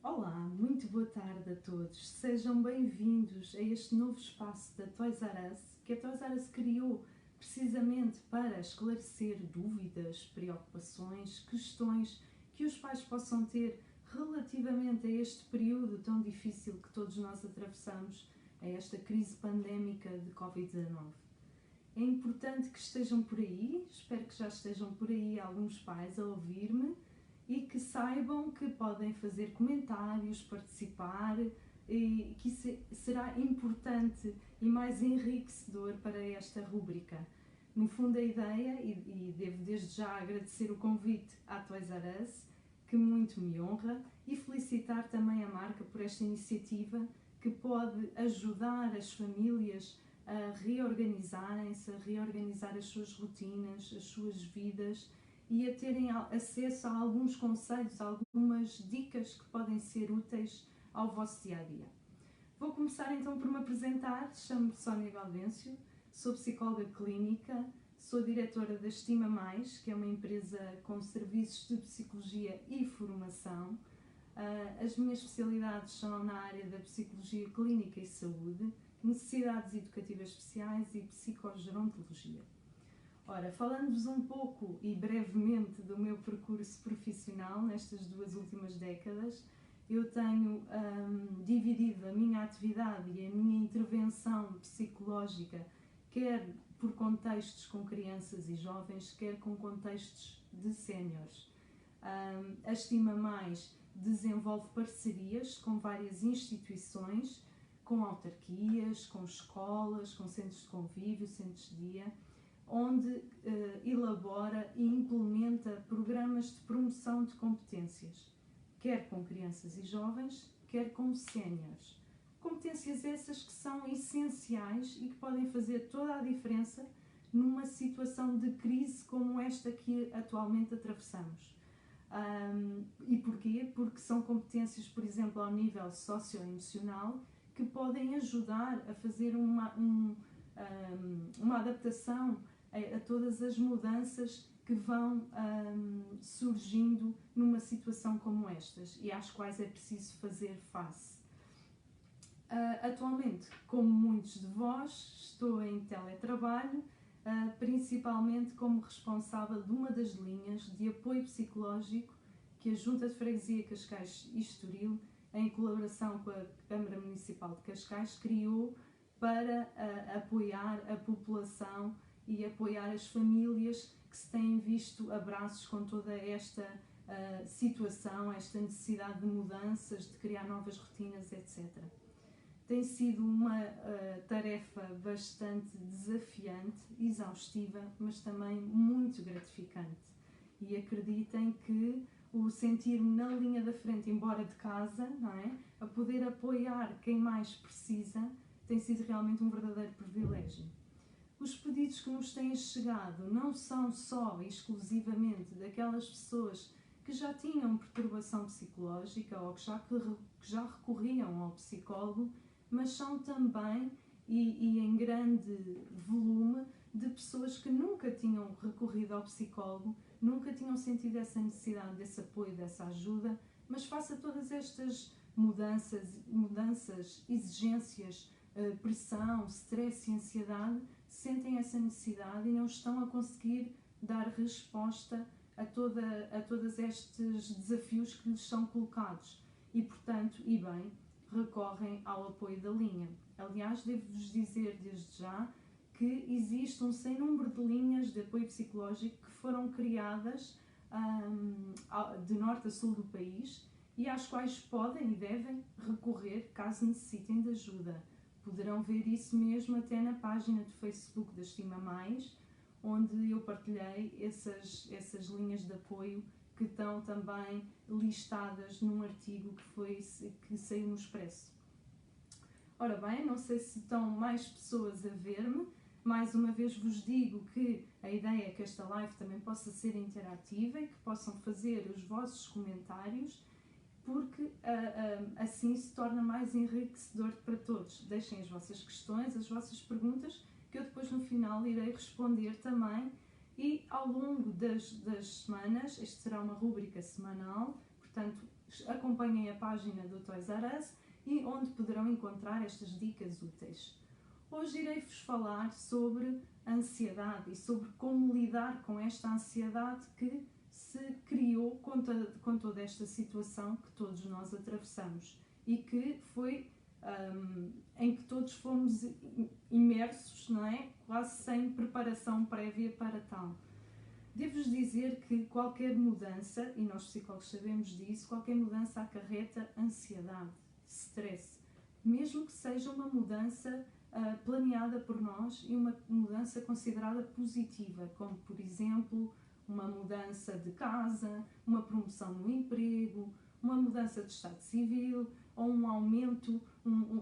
Olá, muito boa tarde a todos. Sejam bem-vindos a este novo espaço da Toys R Us, que a Toys R Us criou precisamente para esclarecer dúvidas, preocupações, questões que os pais possam ter relativamente a este período tão difícil que todos nós atravessamos, a esta crise pandémica de Covid-19. É importante que estejam por aí, espero que já estejam por aí alguns pais a ouvir-me, e que saibam que podem fazer comentários, participar, e que será importante e mais enriquecedor para esta rúbrica. No fundo, a ideia, e devo desde já agradecer o convite à Toys R Us, que muito me honra, e felicitar também a marca por esta iniciativa que pode ajudar as famílias a reorganizarem-se, a reorganizar as suas rotinas, as suas vidas, e a terem acesso a alguns conselhos, a algumas dicas que podem ser úteis ao vosso dia-a-dia. Vou começar então por me apresentar. Chamo-me Sónia Gaudêncio, sou psicóloga clínica, sou diretora da Estima Mais, que é uma empresa com serviços de psicologia e formação. As minhas especialidades são na área da psicologia clínica e saúde, necessidades educativas especiais e psicogerontologia. Ora, falando-vos um pouco e brevemente do meu percurso profissional nestas duas últimas décadas, eu tenho dividido a minha atividade e a minha intervenção psicológica, quer por contextos com crianças e jovens, quer com contextos de séniores. A Estima Mais desenvolve parcerias com várias instituições, com autarquias, com escolas, com centros de convívio, centros de dia, onde elabora e implementa programas de promoção de competências, quer com crianças e jovens, quer com séniores. Competências essas que são essenciais e que podem fazer toda a diferença numa situação de crise como esta que atualmente atravessamos. E porquê? Porque são competências, por exemplo, ao nível socioemocional, que podem ajudar a fazer uma adaptação a todas as mudanças que vão surgindo numa situação como estas e às quais é preciso fazer face. Atualmente, como muitos de vós, estou em teletrabalho, principalmente como responsável de uma das linhas de apoio psicológico que a Junta de Freguesia Cascais e Estoril, em colaboração com a Câmara Municipal de Cascais, criou para apoiar a população e apoiar as famílias que se têm visto abraços com toda esta situação, esta necessidade de mudanças, de criar novas rotinas, etc. Tem sido uma tarefa bastante desafiante, exaustiva, mas também muito gratificante. E acreditem que o sentir-me na linha da frente, embora de casa, não é? A poder apoiar quem mais precisa, tem sido realmente um verdadeiro privilégio. Os pedidos que nos têm chegado não são só e exclusivamente daquelas pessoas que já tinham perturbação psicológica ou que já recorriam ao psicólogo, mas são também, e em grande volume, de pessoas que nunca tinham recorrido ao psicólogo, nunca tinham sentido essa necessidade desse apoio, dessa ajuda, mas face a todas estas mudanças, exigências, pressão, stress e ansiedade, sentem essa necessidade e não estão a conseguir dar resposta a todos estes desafios que lhes são colocados e, portanto, e bem, recorrem ao apoio da linha. Aliás, devo-vos dizer desde já que existe um sem número de linhas de apoio psicológico que foram criadas de norte a sul do país e às quais podem e devem recorrer caso necessitem de ajuda. Poderão ver isso mesmo até na página do Facebook da Estima Mais, onde eu partilhei essas linhas de apoio que estão também listadas num artigo que saiu no Expresso. Ora bem, não sei se estão mais pessoas a ver-me. Mais uma vez vos digo que a ideia é que esta live também possa ser interativa e que possam fazer os vossos comentários, porque assim se torna mais enriquecedor para todos. Deixem as vossas questões, as vossas perguntas, que eu depois no final irei responder também. E ao longo das semanas, esta será uma rúbrica semanal, portanto acompanhem a página do Toys R Us e onde poderão encontrar estas dicas úteis. Hoje irei-vos falar sobre ansiedade e sobre como lidar com esta ansiedade que se criou com toda esta situação que todos nós atravessamos e que foi em que todos fomos imersos, não é? Quase sem preparação prévia para tal. Devo-vos dizer que qualquer mudança, e nós psicólogos sabemos disso, qualquer mudança acarreta ansiedade, stress, mesmo que seja uma mudança planeada por nós e uma mudança considerada positiva, como por exemplo uma mudança de casa, uma promoção no emprego, uma mudança de estado civil ou um aumento,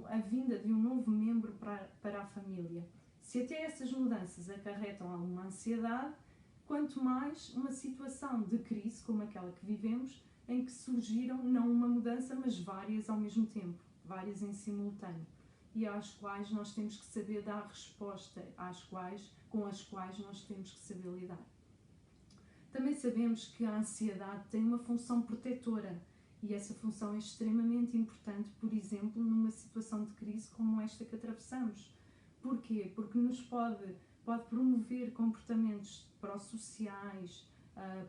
a vinda de um novo membro para a família. Se até essas mudanças acarretam alguma ansiedade, quanto mais uma situação de crise como aquela que vivemos, em que surgiram não uma mudança, mas várias ao mesmo tempo, várias em simultâneo, e às quais nós temos que saber dar resposta, com as quais nós temos que saber lidar. Também sabemos que a ansiedade tem uma função protetora e essa função é extremamente importante, por exemplo, numa situação de crise como esta que atravessamos. Porquê? Porque nos pode promover comportamentos pró-sociais,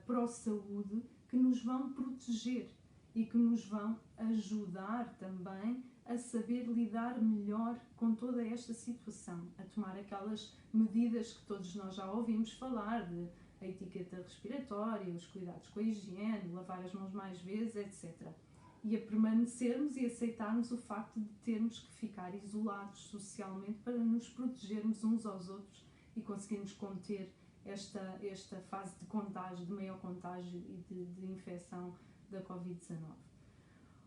pró-saúde, que nos vão proteger e que nos vão ajudar também a saber lidar melhor com toda esta situação, a tomar aquelas medidas que todos nós já ouvimos falar, de a etiqueta respiratória, os cuidados com a higiene, lavar as mãos mais vezes, etc. E a permanecermos e aceitarmos o facto de termos que ficar isolados socialmente para nos protegermos uns aos outros e conseguirmos conter esta fase de contágio, de maior contágio e de infecção da Covid-19.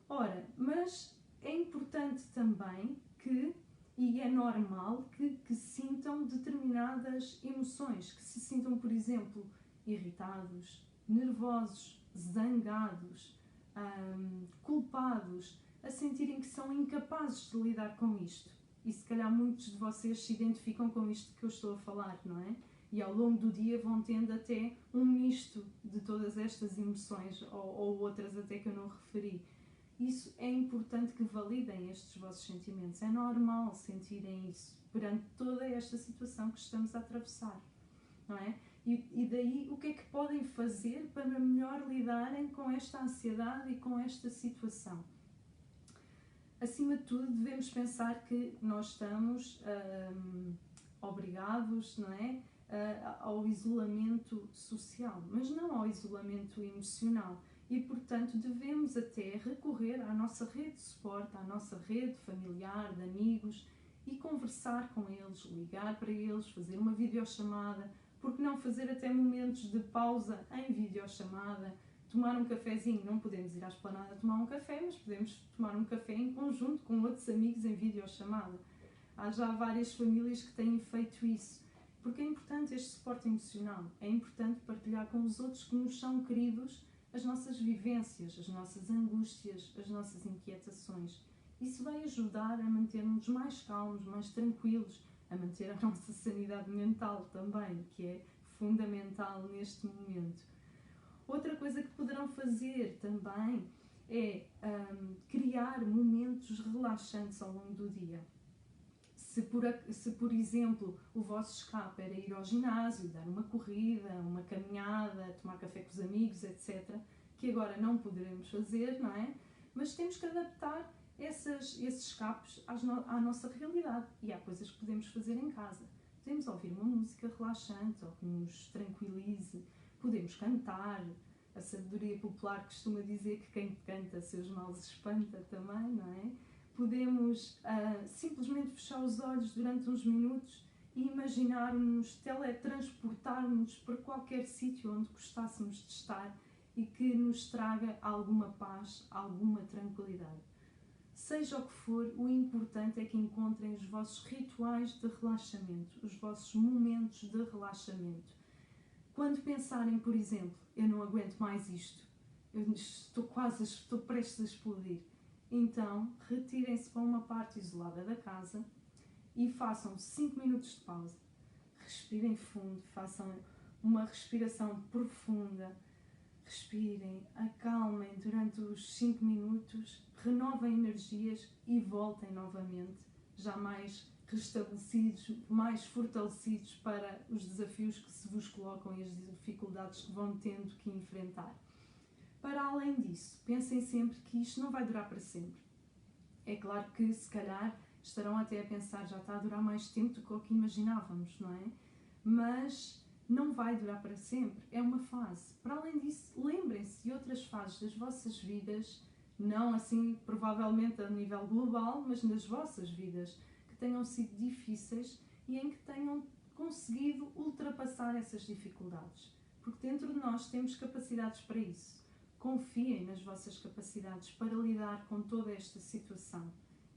Ora, mas é importante também e é normal que sintam determinadas emoções, que se sintam, por exemplo, irritados, nervosos, zangados, culpados, a sentirem que são incapazes de lidar com isto. E se calhar muitos de vocês se identificam com isto que eu estou a falar, não é? E ao longo do dia vão tendo até um misto de todas estas emoções, ou outras até que eu não referi. Isso é importante que validem estes vossos sentimentos. É normal sentirem isso perante toda esta situação que estamos a atravessar, não é? E daí o que é que podem fazer para melhor lidarem com esta ansiedade e com esta situação? Acima de tudo, devemos pensar que nós estamos obrigados, não é, ao isolamento social, mas não ao isolamento emocional. E, portanto, devemos até recorrer à nossa rede de suporte, à nossa rede familiar, de amigos, e conversar com eles, ligar para eles, fazer uma videochamada, porque não fazer até momentos de pausa em videochamada, tomar um cafezinho. Não podemos ir à esplanada tomar um café, mas podemos tomar um café em conjunto com outros amigos em videochamada. Há já várias famílias que têm feito isso, porque é importante este suporte emocional, é importante partilhar com os outros que nos são queridos as nossas vivências, as nossas angústias, as nossas inquietações. Isso vai ajudar a manter-nos mais calmos, mais tranquilos, a manter a nossa sanidade mental também, que é fundamental neste momento. Outra coisa que poderão fazer também é criar momentos relaxantes ao longo do dia. Se por exemplo, o vosso escape era ir ao ginásio, dar uma corrida, uma caminhada, tomar café com os amigos, etc., que agora não poderemos fazer, não é? Mas temos que adaptar esses escapes à nossa realidade. E há coisas que podemos fazer em casa. Podemos ouvir uma música relaxante ou que nos tranquilize. Podemos cantar. A sabedoria popular costuma dizer que quem canta seus males espanta também, não é? Podemos simplesmente fechar os olhos durante uns minutos e imaginar-nos, teletransportar-nos para qualquer sítio onde gostássemos de estar e que nos traga alguma paz, alguma tranquilidade. Seja o que for, o importante é que encontrem os vossos rituais de relaxamento, os vossos momentos de relaxamento. Quando pensarem, por exemplo, eu não aguento mais isto, eu estou prestes a explodir, então retirem-se para uma parte isolada da casa e façam 5 minutos de pausa. Respirem fundo, façam uma respiração profunda, Respirem, acalmem durante os 5 minutos, renovem energias e voltem novamente, já mais restabelecidos, mais fortalecidos para os desafios que se vos colocam e as dificuldades que vão tendo que enfrentar. Para além disso, pensem sempre que isto não vai durar para sempre. É claro que, se calhar, estarão até a pensar, já está a durar mais tempo do que o que imaginávamos, não é? Mas não vai durar para sempre, é uma fase. Para além disso, lembrem-se de outras fases das vossas vidas, não assim provavelmente a nível global, mas nas vossas vidas, que tenham sido difíceis e em que tenham conseguido ultrapassar essas dificuldades. Porque dentro de nós temos capacidades para isso. Confiem nas vossas capacidades para lidar com toda esta situação.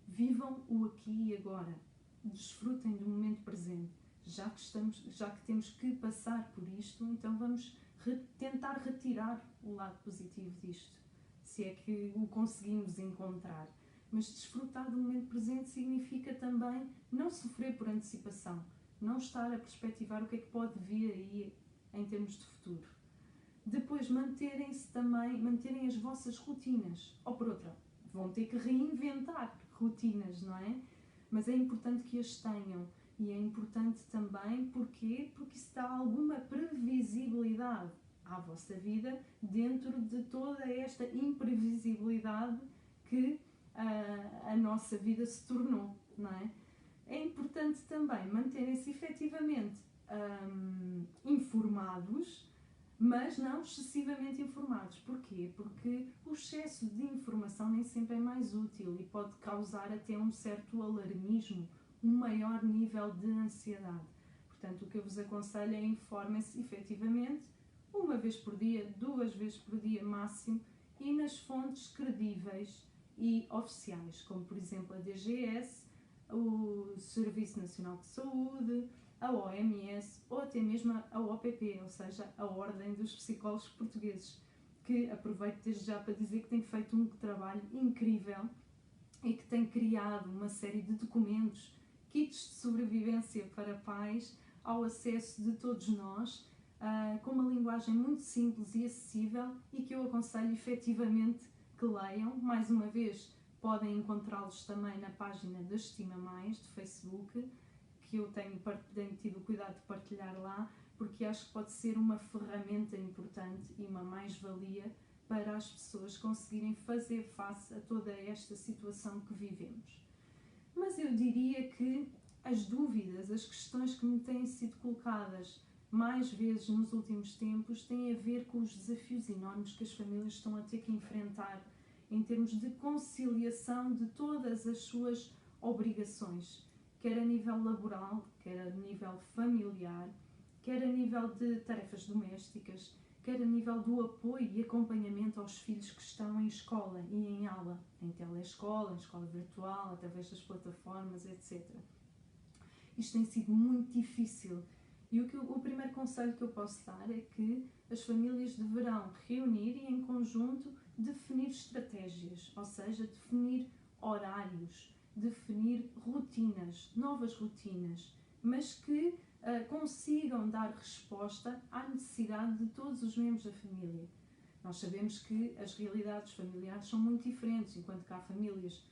Vivam o aqui e agora. Desfrutem do momento presente. Já que temos que passar por isto, então vamos tentar retirar o lado positivo disto, se é que o conseguimos encontrar. Mas desfrutar do momento presente significa também não sofrer por antecipação, não estar a perspectivar o que é que pode vir aí em termos de futuro. Depois, manterem as vossas rotinas, ou por outra, vão ter que reinventar rotinas, não é? Mas é importante que as tenham. E é importante também, porquê? Porque isso dá alguma previsibilidade à vossa vida dentro de toda esta imprevisibilidade que a nossa vida se tornou, não é? É importante também manterem-se efetivamente informados, mas não excessivamente informados. Porquê? Porque o excesso de informação nem sempre é mais útil e pode causar até um certo alarmismo, um maior nível de ansiedade. Portanto, o que eu vos aconselho é informem-se efetivamente, uma vez por dia, 2 vezes por dia máximo, e nas fontes credíveis e oficiais, como por exemplo a DGS, o Serviço Nacional de Saúde, a OMS ou até mesmo a OPP, ou seja, a Ordem dos Psicólogos Portugueses, que aproveito desde já para dizer que tem feito um trabalho incrível e que tem criado uma série de documentos, kits de sobrevivência para pais, ao acesso de todos nós, com uma linguagem muito simples e acessível e que eu aconselho efetivamente que leiam. Mais uma vez, podem encontrá-los também na página da Estima Mais, de Facebook, que eu tenho tido o cuidado de partilhar lá, porque acho que pode ser uma ferramenta importante e uma mais-valia para as pessoas conseguirem fazer face a toda esta situação que vivemos. Mas eu diria que as dúvidas, as questões que me têm sido colocadas mais vezes nos últimos tempos têm a ver com os desafios enormes que as famílias estão a ter que enfrentar em termos de conciliação de todas as suas obrigações, quer a nível laboral, quer a nível familiar, quer a nível de tarefas domésticas, quer a nível do apoio e acompanhamento aos filhos que estão em escola e em aula, em telescola, em escola virtual, através das plataformas, etc. Isto tem sido muito difícil e o primeiro conselho que eu posso dar é que as famílias deverão reunir e em conjunto definir estratégias, ou seja, definir horários, definir rotinas, novas rotinas, mas que consigam dar resposta à necessidade de todos os membros da família. Nós sabemos que as realidades familiares são muito diferentes, enquanto que há famílias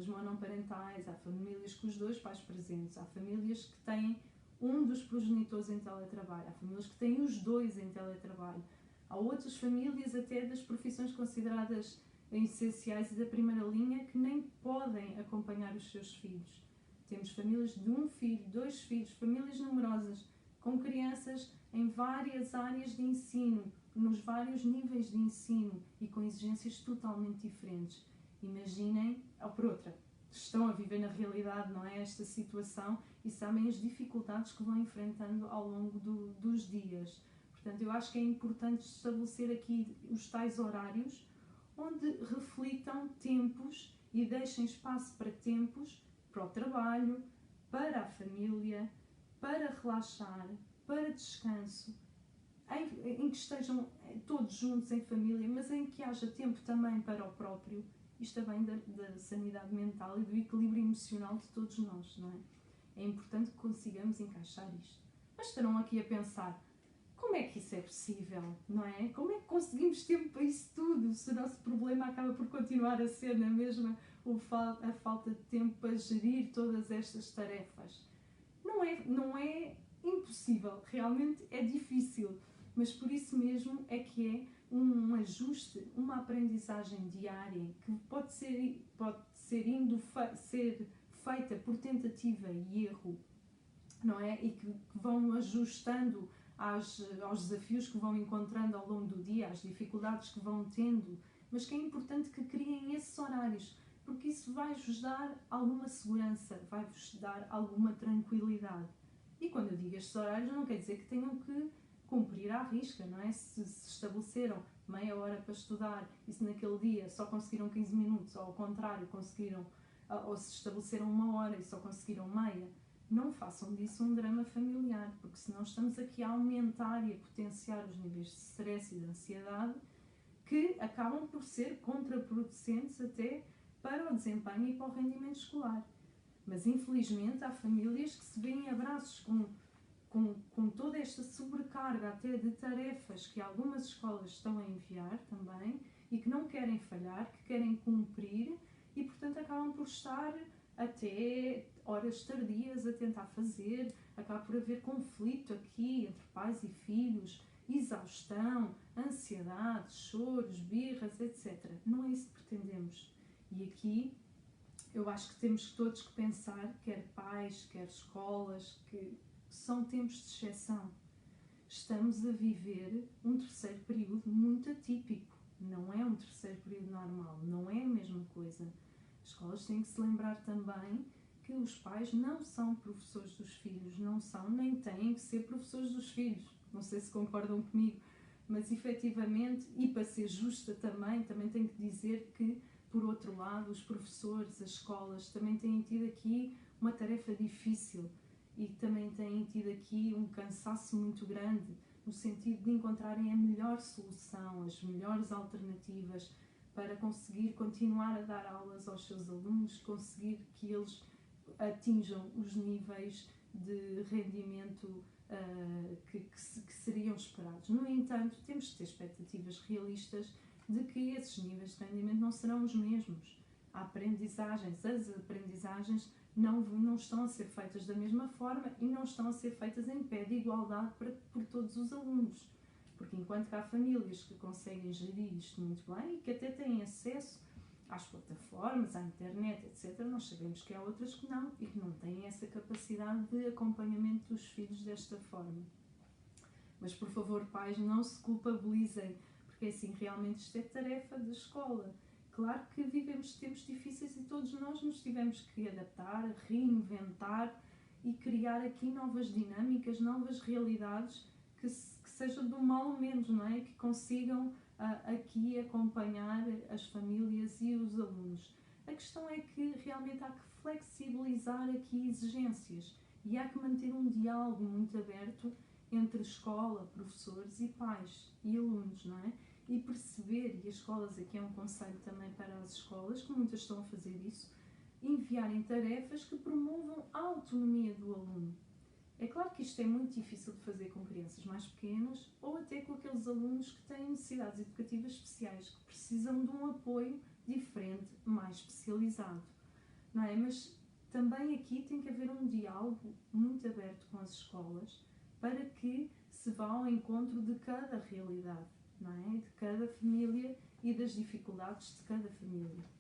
monoparentais, há famílias com os 2 pais presentes, há famílias que têm um dos progenitores em teletrabalho, há famílias que têm os 2 em teletrabalho, há outras famílias até das profissões consideradas essenciais e da primeira linha que nem podem acompanhar os seus filhos. Temos famílias de 1 filho, 2 filhos, famílias numerosas, com crianças em várias áreas de ensino, nos vários níveis de ensino e com exigências totalmente diferentes. Imaginem, ou por outra, estão a viver na realidade, não é, esta situação e sabem as dificuldades que vão enfrentando ao longo dos dias. Portanto, eu acho que é importante estabelecer aqui os tais horários onde reflitam tempos e deixem espaço para tempos para o trabalho, para a família, para relaxar, para descanso, em que estejam todos juntos em família, mas em que haja tempo também para o próprio. Isto é bem da sanidade mental e do equilíbrio emocional de todos nós, não é? É importante que consigamos encaixar isto. Mas estarão aqui a pensar, Como é que isso é possível, não é? Como é que conseguimos tempo para isso tudo, se o nosso problema acaba por continuar a ser na mesma a falta de tempo para gerir todas estas tarefas? Não é impossível, realmente é difícil, mas por isso mesmo é que é um ajuste, uma aprendizagem diária que pode ser feita por tentativa e erro, não é? E que vão ajustando aos desafios que vão encontrando ao longo do dia, às dificuldades que vão tendo, mas que é importante que criem esses horários, porque isso vai-vos dar alguma segurança, vai-vos dar alguma tranquilidade. E quando eu digo estes horários, não quer dizer que tenham que cumprir à risca, não é? Se estabeleceram meia hora para estudar e se naquele dia só conseguiram 15 minutos, ou ao contrário, ou se estabeleceram uma hora e só conseguiram meia, não façam disso um drama familiar, porque senão estamos aqui a aumentar e a potenciar os níveis de stress e de ansiedade que acabam por ser contraproducentes até para o desempenho e para o rendimento escolar. Mas infelizmente há famílias que se veem abraços com toda esta sobrecarga até de tarefas que algumas escolas estão a enviar também e que não querem falhar, que querem cumprir e portanto acabam por estar até horas tardias a tentar fazer, acaba por haver conflito aqui entre pais e filhos, exaustão, ansiedade, choros, birras, etc. Não é isso que pretendemos. E aqui eu acho que temos todos que pensar, quer pais, quer escolas, que são tempos de exceção. Estamos a viver um terceiro período muito atípico. Não é um terceiro período normal, não é a mesma coisa. As escolas têm que se lembrar também que os pais não são professores dos filhos, não são, nem têm que ser professores dos filhos. Não sei se concordam comigo, mas efetivamente, e para ser justa também tenho que dizer que, por outro lado, os professores, as escolas, também têm tido aqui uma tarefa difícil e também têm tido aqui um cansaço muito grande, no sentido de encontrarem a melhor solução, as melhores alternativas para conseguir continuar a dar aulas aos seus alunos, conseguir que eles atinjam os níveis de rendimento que seriam esperados. No entanto, temos de ter expectativas realistas de que esses níveis de rendimento não serão os mesmos. As aprendizagens não estão a ser feitas da mesma forma e não estão a ser feitas em pé de igualdade por todos os alunos. Porque enquanto que há famílias que conseguem gerir isto muito bem e que até têm acesso às plataformas, à internet, etc., nós sabemos que há outras que não e que não têm essa capacidade de acompanhamento dos filhos desta forma. Mas, por favor, pais, não se culpabilizem, porque assim, realmente isto é tarefa da escola. Claro que vivemos tempos difíceis e todos nós nos tivemos que adaptar, reinventar e criar aqui novas dinâmicas, novas realidades que sejam do mal ou menos, não é? Que consigam aqui acompanhar as famílias e os alunos. A questão é que realmente há que flexibilizar aqui exigências e há que manter um diálogo muito aberto entre escola, professores e pais e alunos, não é? E perceber, e as escolas, aqui é um conselho também para as escolas, que muitas estão a fazer isso, enviarem tarefas que promovam a autonomia do aluno. É claro que isto é muito difícil de fazer com crianças mais pequenas ou até com aqueles alunos que têm necessidades educativas especiais, que precisam de um apoio diferente, mais especializado, não é? Mas também aqui tem que haver um diálogo muito aberto com as escolas para que se vá ao encontro de cada realidade, não é? De cada família e das dificuldades de cada família.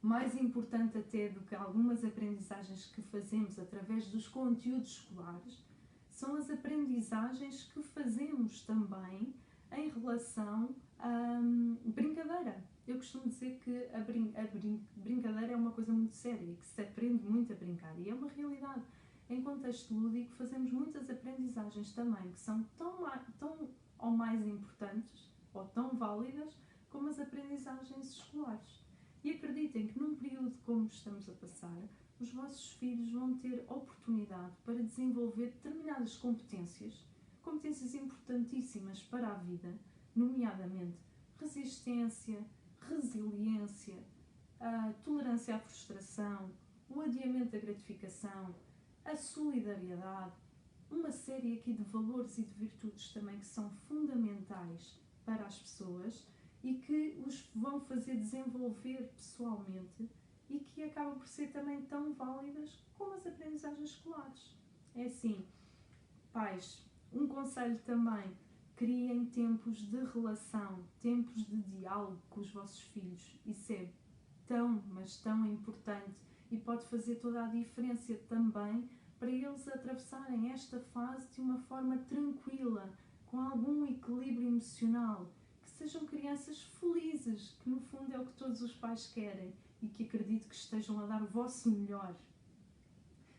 Mais importante até do que algumas aprendizagens que fazemos através dos conteúdos escolares, são as aprendizagens que fazemos também em relação à brincadeira. Eu costumo dizer que a brincadeira é uma coisa muito séria e que se aprende muito a brincar, e é uma realidade. Em contexto lúdico, fazemos muitas aprendizagens também que são tão ou mais importantes ou tão válidas como as aprendizagens escolares. E acreditem que num período como estamos a passar, os vossos filhos vão ter oportunidade para desenvolver determinadas competências importantíssimas para a vida, nomeadamente resistência, resiliência, a tolerância à frustração, o adiamento da gratificação, a solidariedade, uma série aqui de valores e de virtudes também que são fundamentais para as pessoas e que os vão fazer desenvolver pessoalmente e que acabam por ser também tão válidas como as aprendizagens escolares. É assim, pais, um conselho também: criem tempos de relação, tempos de diálogo com os vossos filhos. Isso é tão, mas tão importante e pode fazer toda a diferença também para eles atravessarem esta fase de uma forma tranquila, com algum equilíbrio emocional, que sejam crianças felizes, que no fundo é o que todos os pais querem e que acredito que estejam a dar o vosso melhor.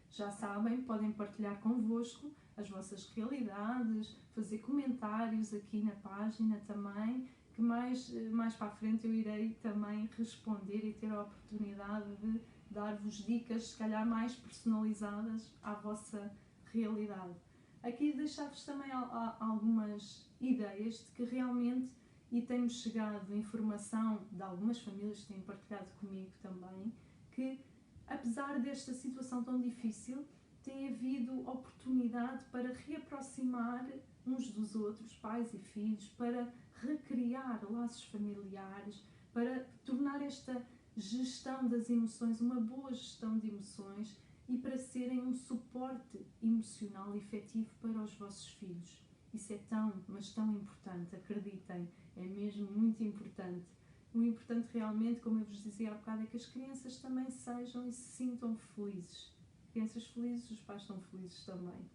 Já sabem, podem partilhar convosco as vossas realidades, fazer comentários aqui na página também, que mais para a frente eu irei também responder e ter a oportunidade de dar-vos dicas, se calhar mais personalizadas à vossa realidade. Aqui deixar-vos também algumas ideias de que realmente, e tem-me chegado informação de algumas famílias que têm partilhado comigo também, que apesar desta situação tão difícil, tem havido oportunidade para reaproximar uns dos outros, pais e filhos, para recriar laços familiares, para tornar esta gestão das emoções uma boa gestão de emoções e para serem um suporte emocional efetivo para os vossos filhos. Isso é tão, mas tão importante, acreditem, é mesmo muito importante. O importante realmente, como eu vos dizia há bocado, é que as crianças também sejam e se sintam felizes. Crianças felizes, os pais estão felizes também.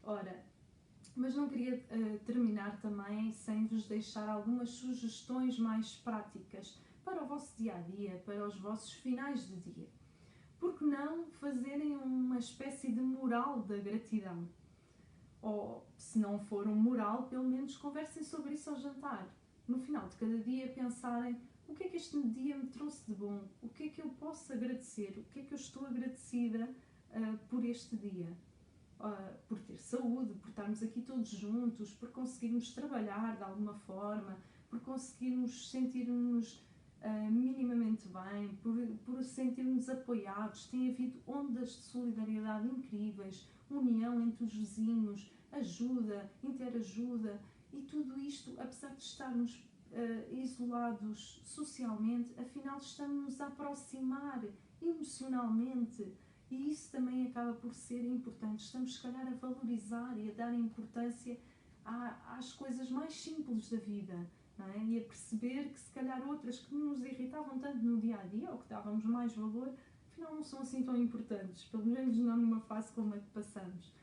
Ora, mas não queria terminar também sem vos deixar algumas sugestões mais práticas para o vosso dia-a-dia, para os vossos finais de dia. Por que não fazerem uma espécie de mural da gratidão? Ou, se não for um mural, pelo menos conversem sobre isso ao jantar. No final de cada dia pensarem: o que é que este dia me trouxe de bom? O que é que eu posso agradecer? O que é que eu estou agradecida por este dia? Por ter saúde, por estarmos aqui todos juntos, por conseguirmos trabalhar de alguma forma, por conseguirmos sentir-nos minimamente bem, por sentirmos apoiados. Tem havido ondas de solidariedade incríveis, união entre os vizinhos, ajuda, interajuda, e tudo isto, apesar de estarmos isolados socialmente, afinal estamos a aproximar emocionalmente. E isso também acaba por ser importante. Estamos, se calhar, a valorizar e a dar importância às coisas mais simples da vida, não é? E a perceber que, se calhar, outras que nos irritavam tanto no dia-a-dia, ou que dávamos mais valor, afinal não são assim tão importantes, pelo menos não numa fase como a que passamos.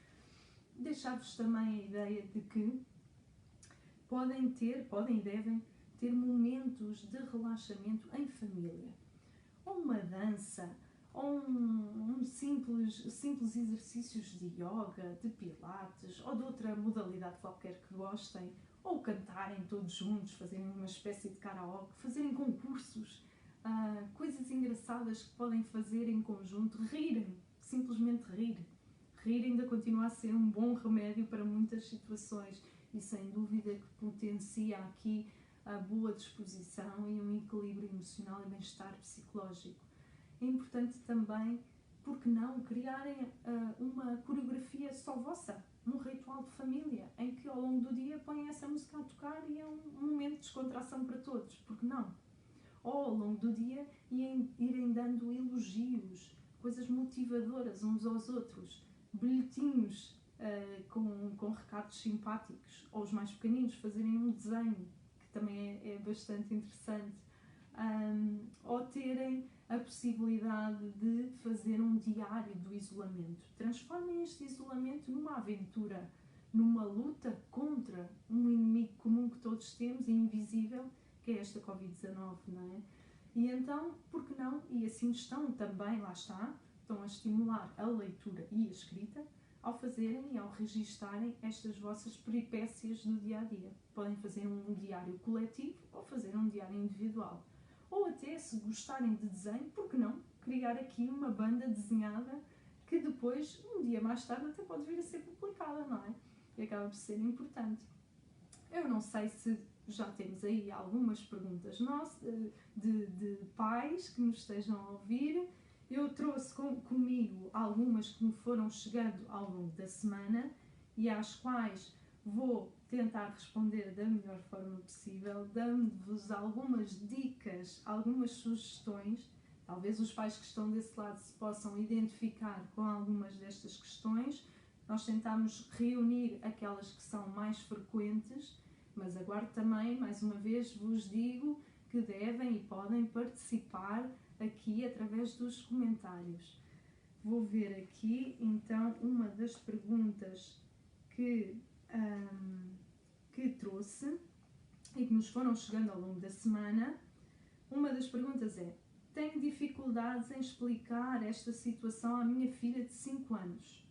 Deixar-vos também a ideia de que podem e devem ter momentos de relaxamento em família. Ou uma dança, ou um simples exercícios de yoga, de pilates, ou de outra modalidade qualquer que gostem, ou cantarem todos juntos, fazerem uma espécie de karaoke, fazerem concursos, coisas engraçadas que podem fazer em conjunto, rirem, simplesmente rir. Rir ainda continua a ser um bom remédio para muitas situações e sem dúvida que potencia aqui a boa disposição e um equilíbrio emocional e bem-estar psicológico. É importante também, por que não, criarem uma coreografia só vossa, um ritual de família, em que ao longo do dia põem essa música a tocar e é um momento de descontração para todos, por que não? Ou ao longo do dia irem dando elogios, coisas motivadoras uns aos outros, bilhetinhos com recados simpáticos, ou os mais pequeninos fazerem um desenho, que também é bastante interessante, ou terem a possibilidade de fazer um diário do isolamento. Transformem este isolamento numa aventura, numa luta contra um inimigo comum que todos temos e invisível, que é esta Covid-19, não é? E então, por que não? E assim estão também, lá está, estão a estimular a leitura e a escrita ao fazerem e ao registarem estas vossas peripécias do dia-a-dia. Podem fazer um diário coletivo ou fazer um diário individual. Ou até, se gostarem de desenho, por que não criar aqui uma banda desenhada que depois, um dia mais tarde, até pode vir a ser publicada, não é? E acaba por ser importante. Eu não sei se já temos aí algumas perguntas de pais que nos estejam a ouvir. Eu trouxe comigo algumas que me foram chegando ao longo da semana e às quais vou tentar responder da melhor forma possível, dando-vos algumas dicas, algumas sugestões. Talvez os pais que estão desse lado se possam identificar com algumas destas questões. Nós tentamos reunir aquelas que são mais frequentes, mas aguardo também, mais uma vez, vos digo que devem e podem participar aqui através dos comentários. Vou ver aqui, então, uma das perguntas que trouxe e que nos foram chegando ao longo da semana. Uma das perguntas é: tenho dificuldades em explicar esta situação à minha filha de 5 anos.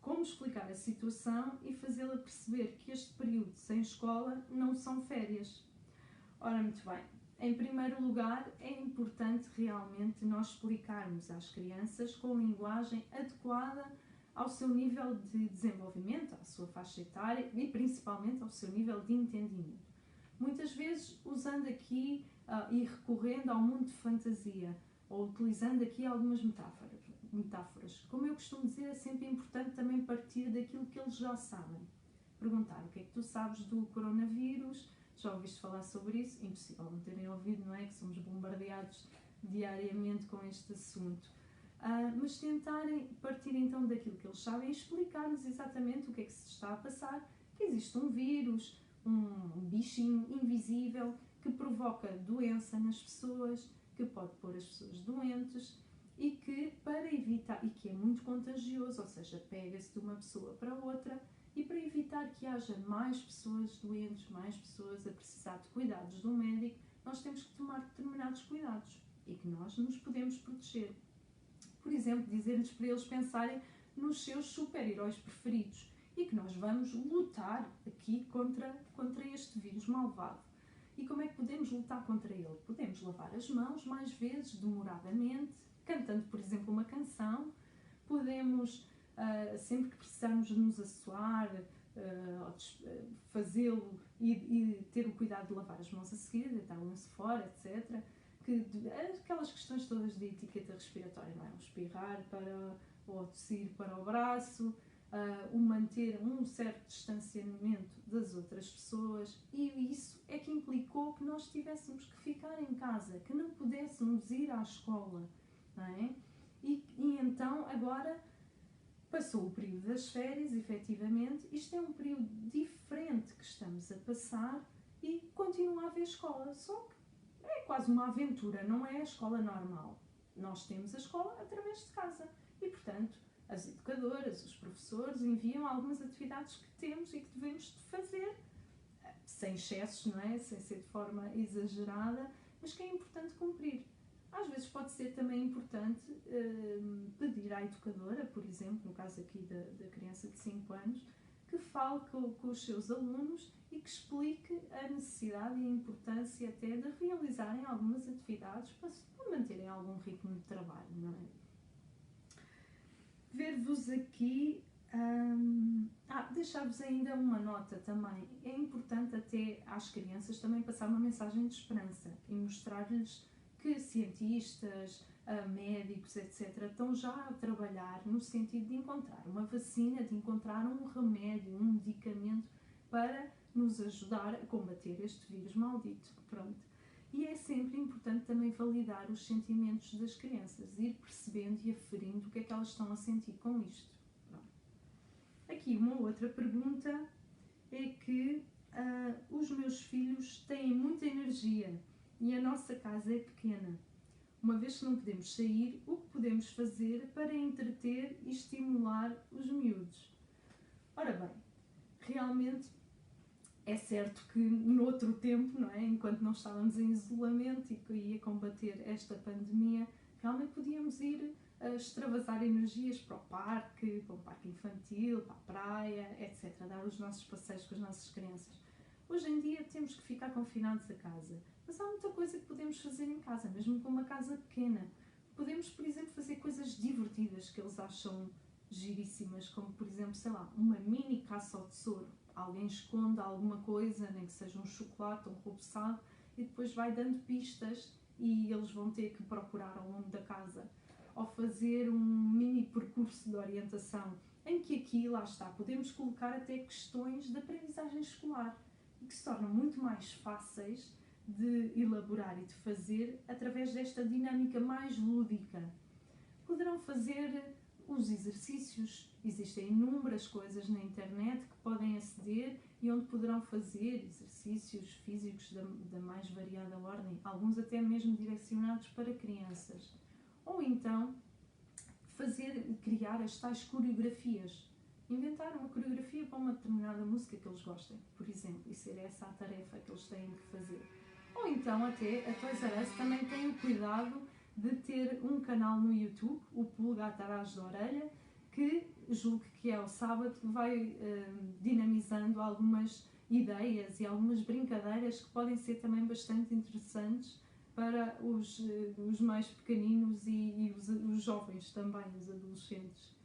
Como explicar a situação e fazê-la perceber que este período sem escola não são férias? Ora, muito bem. Em primeiro lugar, é importante realmente nós explicarmos às crianças com linguagem adequada ao seu nível de desenvolvimento, à sua faixa etária e principalmente ao seu nível de entendimento. Muitas vezes usando aqui e recorrendo ao mundo de fantasia, ou utilizando aqui algumas metáforas. Como eu costumo dizer, é sempre importante também partir daquilo que eles já sabem. Perguntar: o que é que tu sabes do coronavírus? Já ouviste falar sobre isso? Impossível não terem ouvido, não é? Que somos bombardeados diariamente com este assunto. Mas tentarem partir então daquilo que eles sabem e explicar-lhes exatamente o que é que se está a passar, que existe um vírus, um bichinho invisível que provoca doença nas pessoas, que pode pôr as pessoas doentes e que, para evitar, e que é muito contagioso, ou seja, pega-se de uma pessoa para outra, e para evitar que haja mais pessoas doentes, mais pessoas a precisar de cuidados do médico, nós temos que tomar determinados cuidados e que nós nos podemos proteger. Por exemplo, dizer-lhes para eles pensarem nos seus super-heróis preferidos e que nós vamos lutar aqui contra este vírus malvado. E como é que podemos lutar contra ele? Podemos lavar as mãos mais vezes, demoradamente, cantando, por exemplo, uma canção. Podemos, sempre que precisarmos de nos assoar, fazê-lo e ter o cuidado de lavar as mãos a seguir, deitar o lenço fora, etc. Aquelas questões todas de etiqueta respiratória, não é? O espirrar ou tossir para o braço, o manter um certo distanciamento das outras pessoas, e isso é que implicou que nós tivéssemos que ficar em casa, que não pudéssemos ir à escola, não é? E então agora passou o período das férias, efetivamente, isto é um período diferente que estamos a passar e continua a haver escola, só que é quase uma aventura, não é a escola normal. Nós temos a escola através de casa e, portanto, as educadoras, os professores enviam algumas atividades que temos e que devemos fazer, sem excessos, não é? Sem ser de forma exagerada, mas que é importante cumprir. Às vezes pode ser também importante pedir à educadora, por exemplo, no caso aqui da criança de 5 anos, que fale com os seus alunos e que explique a necessidade e a importância até de realizarem algumas atividades para manterem algum ritmo de trabalho, não é? Ver-vos aqui, deixar-vos ainda uma nota também. É importante até às crianças também passar uma mensagem de esperança e mostrar-lhes que cientistas, médicos, etc., estão já a trabalhar no sentido de encontrar uma vacina, de encontrar um remédio, um medicamento para nos ajudar a combater este vírus maldito. Pronto. E é sempre importante também validar os sentimentos das crianças, ir percebendo e aferindo o que é que elas estão a sentir com isto. Pronto. Aqui uma outra pergunta é que os meus filhos têm muita energia e a nossa casa é pequena. Uma vez que não podemos sair, o que podemos fazer para entreter e estimular os miúdos? Ora bem, realmente é certo que noutro tempo, não é? Enquanto não estávamos em isolamento e que ia combater esta pandemia, realmente podíamos ir extravasar energias para o parque infantil, para a praia, etc. Dar os nossos passeios com as nossas crianças. Hoje em dia temos que ficar confinados a casa, mas há muita coisa que podemos fazer em casa, mesmo com uma casa pequena. Podemos, por exemplo, fazer coisas divertidas que eles acham giríssimas, como, por exemplo, sei lá, uma mini caça ao tesouro. Alguém esconde alguma coisa, nem que seja um chocolate ou um roçado, e depois vai dando pistas e eles vão ter que procurar ao longo da casa. Ou fazer um mini percurso de orientação. em que aqui, lá está, podemos colocar até questões de aprendizagem escolar e que se tornam muito mais fáceis de elaborar e de fazer através desta dinâmica mais lúdica. Poderão fazer os exercícios, existem inúmeras coisas na internet que podem aceder e onde poderão fazer exercícios físicos da mais variada ordem, alguns até mesmo direcionados para crianças. Ou então criar as tais coreografias, inventar uma coreografia para uma determinada música que eles gostem, por exemplo, e ser essa a tarefa que eles têm que fazer. Ou então até a Toys R Us também tem o cuidado de ter um canal no YouTube, o Pulga Atrás da Orelha, que julgo que é ao sábado, que vai dinamizando algumas ideias e algumas brincadeiras que podem ser também bastante interessantes para os mais pequeninos e os jovens também, os adolescentes.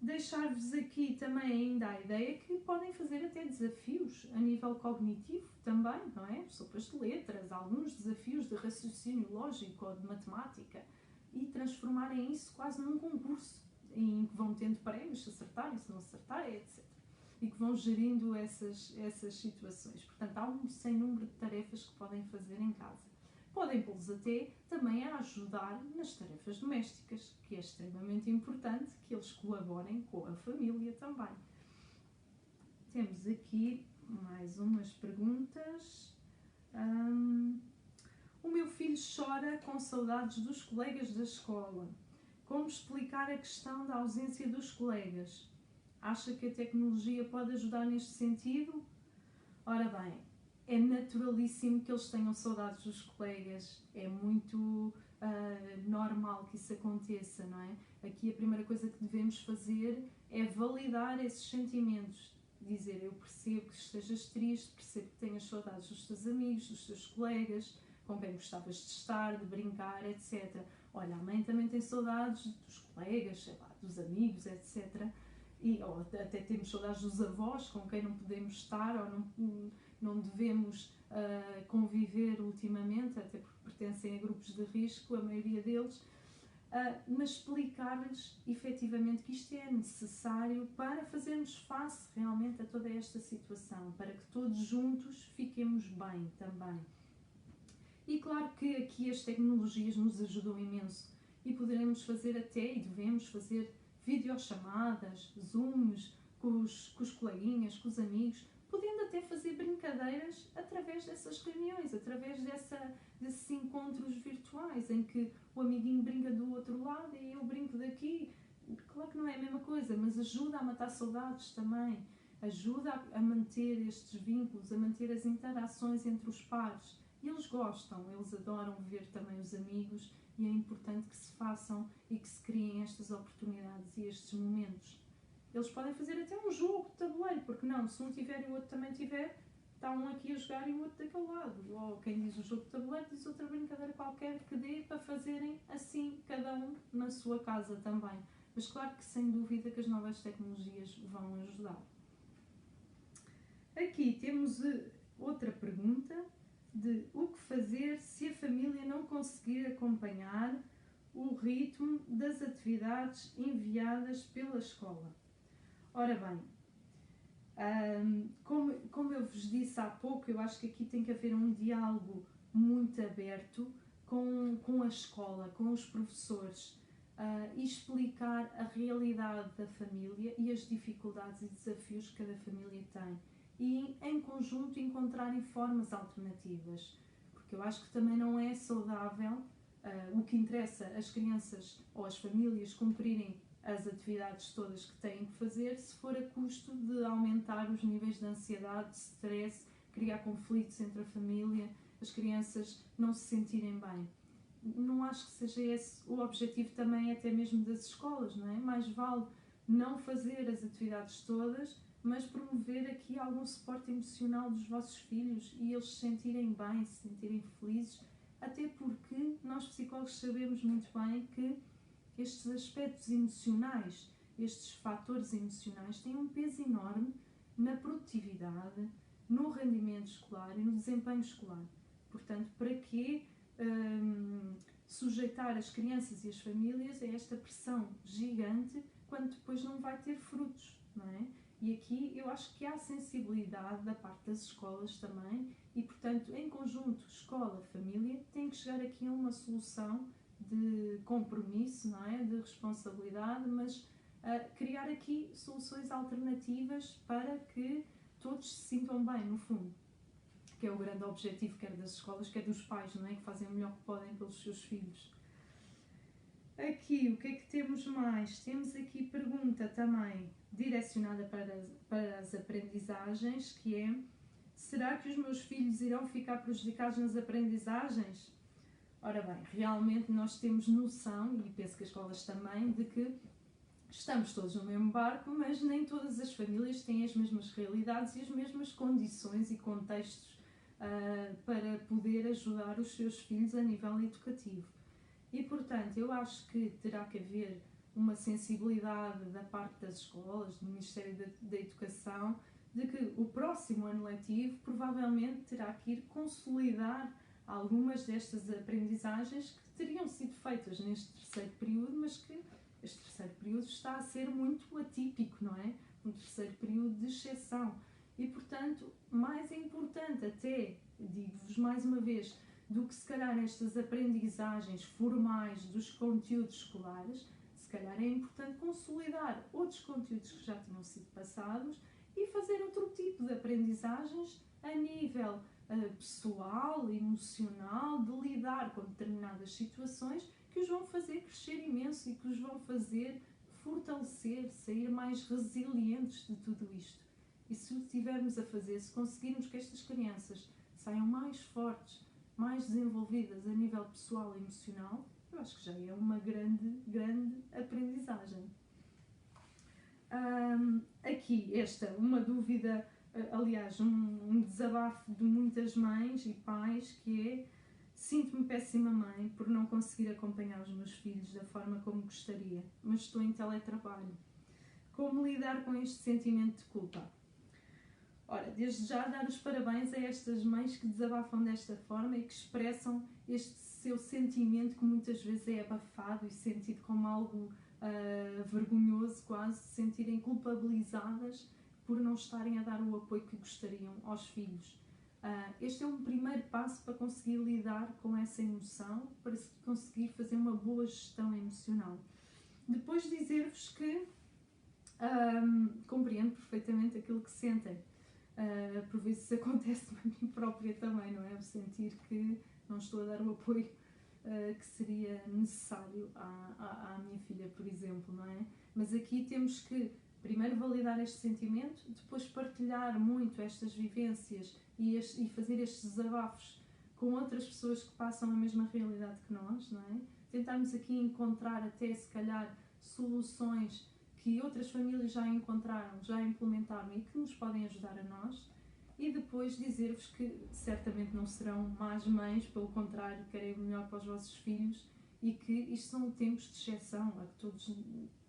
Deixar-vos aqui também ainda a ideia que podem fazer até desafios a nível cognitivo também, não é? Sopas de letras, alguns desafios de raciocínio lógico ou de matemática e transformarem isso quase num concurso em que vão tendo prémios se acertarem, se não acertarem, etc. E que vão gerindo essas situações. Portanto, há um sem número de tarefas que podem fazer em casa. Podem pô-los até também a ajudar nas tarefas domésticas, que é extremamente importante que eles colaborem com a família também. Temos aqui mais umas perguntas. O meu filho chora com saudades dos colegas da escola. Como explicar a questão da ausência dos colegas? Acha que a tecnologia pode ajudar neste sentido? Ora bem, é naturalíssimo que eles tenham saudades dos colegas, é muito normal que isso aconteça, não é? Aqui a primeira coisa que devemos fazer é validar esses sentimentos, dizer eu percebo que estejas triste, percebo que tenhas saudades dos teus amigos, dos teus colegas, com quem gostavas de estar, de brincar, etc. Olha, a mãe também tem saudades dos colegas, sei lá, dos amigos, etc. Ou até temos saudades dos avós com quem não podemos estar ou não devemos conviver ultimamente, até porque pertencem a grupos de risco, a maioria deles, mas explicar-lhes efetivamente que isto é necessário para fazermos face realmente a toda esta situação, para que todos juntos fiquemos bem também. E claro que aqui as tecnologias nos ajudam imenso e poderemos fazer até, e devemos fazer, videochamadas, zooms, com os coleguinhas, com os amigos, podendo até fazer brincadeiras através dessas reuniões, através desses encontros virtuais, em que o amiguinho brinca do outro lado e eu brinco daqui. Claro que não é a mesma coisa, mas ajuda a matar saudades também, ajuda a manter estes vínculos, a manter as interações entre os pares. E eles gostam, eles adoram ver também os amigos e é importante que se façam e que se criem estas oportunidades e estes momentos. Eles podem fazer até um jogo de tabuleiro, porque não? Se um tiver e o outro também tiver, está um aqui a jogar e o outro daquele lado. Ou quem diz o jogo de tabuleiro diz outra brincadeira qualquer que dê para fazerem assim, cada um na sua casa também. Mas claro que sem dúvida que as novas tecnologias vão ajudar. Aqui temos outra pergunta de o que fazer se a família não conseguir acompanhar o ritmo das atividades enviadas pela escola. Ora bem, como eu vos disse há pouco, eu acho que aqui tem que haver um diálogo muito aberto com a escola, com os professores, e explicar a realidade da família e as dificuldades e desafios que cada família tem. E em conjunto encontrarem formas alternativas, porque eu acho que também não é saudável o que interessa as crianças ou as famílias cumprirem as atividades todas que têm que fazer se for a custo de aumentar os níveis de ansiedade, de stress, criar conflitos entre a família, as crianças não se sentirem bem. Não acho que seja esse o objetivo também até mesmo das escolas, não é? Mais vale não fazer as atividades todas, mas promover aqui algum suporte emocional dos vossos filhos e eles se sentirem bem, se sentirem felizes, até porque nós psicólogos sabemos muito bem que estes aspectos emocionais, estes fatores emocionais têm um peso enorme na produtividade, no rendimento escolar e no desempenho escolar. Portanto, para que sujeitar as crianças e as famílias a esta pressão gigante quando depois não vai ter frutos, não é? E aqui eu acho que há sensibilidade da parte das escolas também e, portanto, em conjunto, escola, família, tem que chegar aqui a uma solução de compromisso, não é? De responsabilidade, mas criar aqui soluções alternativas para que todos se sintam bem, no fundo, que é o grande objetivo, quer das escolas, quer dos pais, não é? Que fazem o melhor que podem pelos seus filhos. Aqui, o que é que temos mais? Temos aqui pergunta também direcionada para as aprendizagens, que é: será que os meus filhos irão ficar prejudicados nas aprendizagens? Ora bem, realmente nós temos noção, e penso que as escolas também, de que estamos todos no mesmo barco, mas nem todas as famílias têm as mesmas realidades e as mesmas condições e contextos para poder ajudar os seus filhos a nível educativo. E, portanto, eu acho que terá que haver uma sensibilidade da parte das escolas, do Ministério da Educação, de que o próximo ano letivo provavelmente terá que ir consolidar algumas destas aprendizagens que teriam sido feitas neste terceiro período, mas que este terceiro período está a ser muito atípico, não é? Um terceiro período de exceção. E, portanto, mais importante até, digo-vos mais uma vez, do que se calhar estas aprendizagens formais dos conteúdos escolares, se calhar é importante consolidar outros conteúdos que já tinham sido passados e fazer outro tipo de aprendizagens a nível pessoal, emocional, de lidar com determinadas situações que os vão fazer crescer imenso e que os vão fazer fortalecer, sair mais resilientes de tudo isto. E se o estivermos a fazer, se conseguirmos que estas crianças saiam mais fortes, mais desenvolvidas a nível pessoal e emocional, eu acho que já é uma grande aprendizagem. Aqui, uma dúvida, aliás, um desabafo de muitas mães e pais, que é: sinto-me péssima mãe por não conseguir acompanhar os meus filhos da forma como gostaria, mas estou em teletrabalho. Como lidar com este sentimento de culpa? Ora, desde já dar os parabéns a estas mães que desabafam desta forma e que expressam este seu sentimento, que muitas vezes é abafado e sentido como algo vergonhoso, quase, se sentirem culpabilizadas por não estarem a dar o apoio que gostariam aos filhos. Este é um primeiro passo para conseguir lidar com essa emoção, para conseguir fazer uma boa gestão emocional. Depois dizer-vos que compreendo perfeitamente aquilo que sentem. Por vezes isso acontece-me a mim própria também, não é? Eu sentir que não estou a dar o apoio que seria necessário à minha filha, por exemplo, não é? Mas aqui temos que primeiro validar este sentimento, depois partilhar muito estas vivências e fazer estes desabafos com outras pessoas que passam a mesma realidade que nós, não é? Tentarmos aqui encontrar até, se calhar, soluções que outras famílias já encontraram, já implementaram e que nos podem ajudar a nós. E depois dizer-vos que certamente não serão más mães, pelo contrário, querem o melhor para os vossos filhos e que isto são tempos de exceção,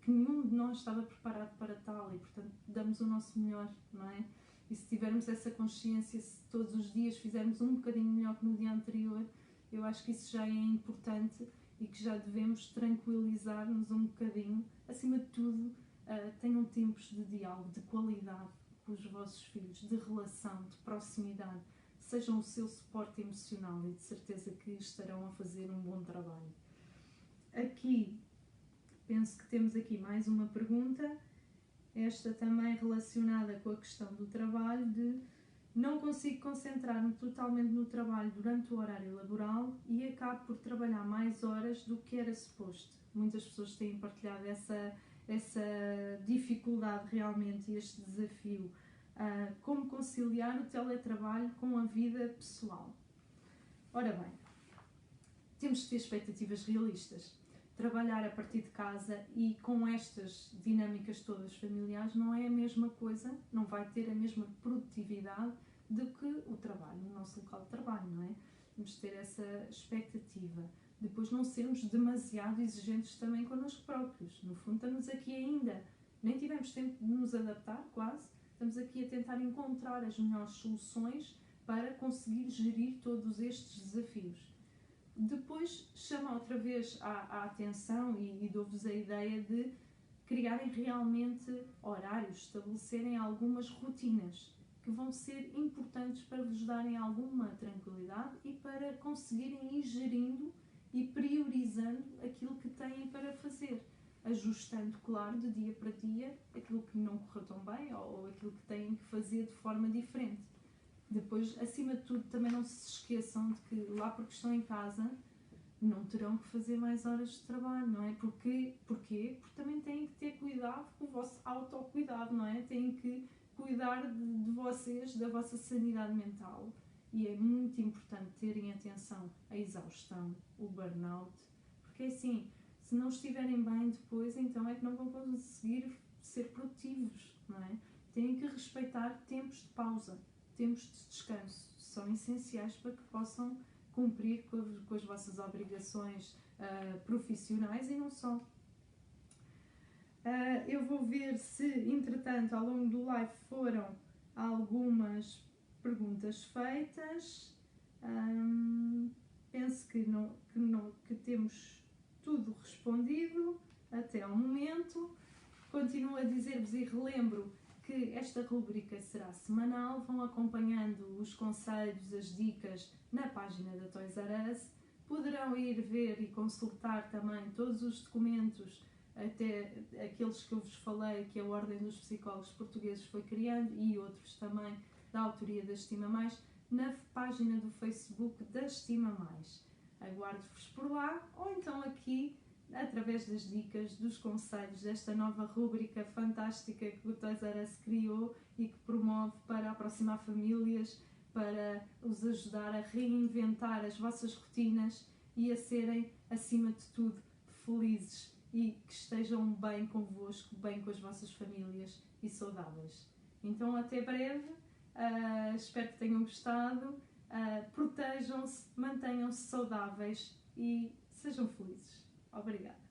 que nenhum de nós estava preparado para tal e, portanto, damos o nosso melhor, não é? E se tivermos essa consciência, se todos os dias fizermos um bocadinho melhor que no dia anterior, eu acho que isso já é importante e que já devemos tranquilizar-nos um bocadinho. Acima de tudo, tenham tempos de diálogo, de qualidade com os vossos filhos, de relação, de proximidade, sejam o seu suporte emocional e de certeza que estarão a fazer um bom trabalho. Aqui, penso que temos aqui mais uma pergunta, esta também relacionada com a questão do trabalho, de: não consigo concentrar-me totalmente no trabalho durante o horário laboral e acabo por trabalhar mais horas do que era suposto. Muitas pessoas têm partilhado essa dificuldade realmente, este desafio. Como conciliar o teletrabalho com a vida pessoal? Ora bem, temos que ter expectativas realistas. Trabalhar a partir de casa e com estas dinâmicas todas familiares não é a mesma coisa, não vai ter a mesma produtividade do que o trabalho, no nosso local de trabalho, não é? Temos que ter essa expectativa. Depois não sermos demasiado exigentes também connosco próprios. No fundo, estamos aqui ainda, nem tivemos tempo de nos adaptar, quase. Estamos aqui a tentar encontrar as melhores soluções para conseguir gerir todos estes desafios. Depois, chama outra vez a atenção e dou-vos a ideia de criarem realmente horários, estabelecerem algumas rotinas que vão ser importantes para vos darem alguma tranquilidade e para conseguirem ir gerindo e priorizando aquilo que têm para fazer, ajustando, claro, de dia para dia aquilo que não correu tão bem ou aquilo que têm que fazer de forma diferente. Depois, acima de tudo, também não se esqueçam de que lá porque estão em casa não terão que fazer mais horas de trabalho, não é? Porquê? Porque também têm que ter cuidado com o vosso autocuidado, não é? Têm que cuidar de vocês, da vossa sanidade mental. E é muito importante terem atenção à exaustão, o burnout, porque assim, se não estiverem bem depois, então é que não vão conseguir ser produtivos, não é? Têm que respeitar tempos de pausa, tempos de descanso, são essenciais para que possam cumprir com as vossas obrigações profissionais e não só. Eu vou ver se, entretanto, ao longo do live foram algumas perguntas feitas. Penso que temos tudo respondido até ao momento. Continuo a dizer-vos e relembro que esta rubrica será semanal, vão acompanhando os conselhos, as dicas na página da Toys R Us. Poderão ir ver e consultar também todos os documentos, até aqueles que eu vos falei, que a Ordem dos Psicólogos Portugueses foi criando, e outros também da autoria da Estima Mais, na página do Facebook da Estima Mais. Aguardo-vos por lá, ou então aqui, através das dicas, dos conselhos desta nova rúbrica fantástica que o Toys R Us criou e que promove para aproximar famílias, para os ajudar a reinventar as vossas rotinas e a serem, acima de tudo, felizes e que estejam bem convosco, bem com as vossas famílias e saudáveis. Então, até breve, espero que tenham gostado, protejam-se, mantenham-se saudáveis e sejam felizes. Obrigada.